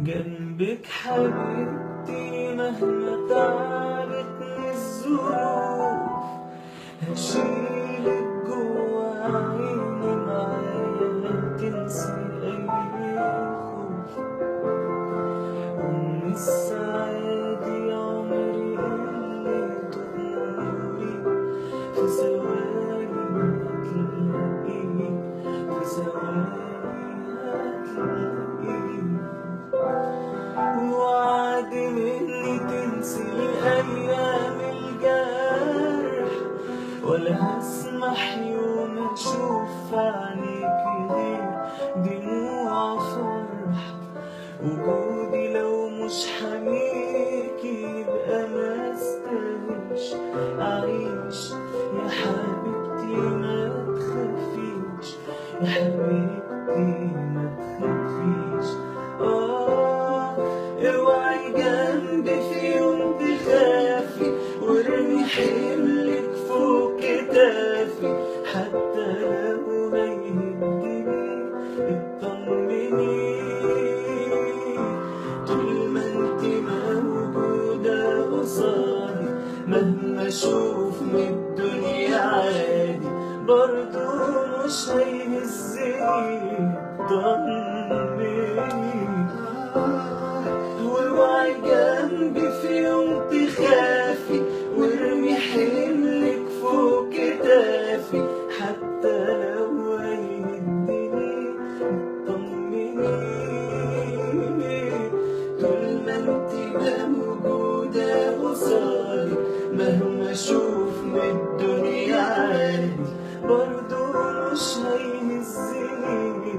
جنبك حبيبتي مهما تعبتني الظروف، هشيلك جوا عيني معايا تنسي أي خوف. ومن السعادة عمري اللي تغمري في ثواني هتلاقيني، في ثواني هتلاقيني. وعد مني تنسي أيام الجرح، ولا هسمح يوم أشوف في عينيكي غير دموع فرح. وجودي لو مش حميكي يبقى ما استاهلش أعيش. يا حبيبتي ما تخافيش، يا حبيبتي ما تخافيش. اوعي جنبي في يوم تخافي، وارمي حملك فوق كتافي. حتى لو هيهدني اطمني، طول ما انت موجودة قصادي مهما اشوف من الدنيا عادي برضو مش هيهزني. اطمني، واوعي جنبي في يوم تخافي، وارمي حملك فوق كتافي. حتى لو هيهدني اطمني، طول ما انت موجودة قصادي مهما اشوف من الدنيا عادي برضو مش هيهزني.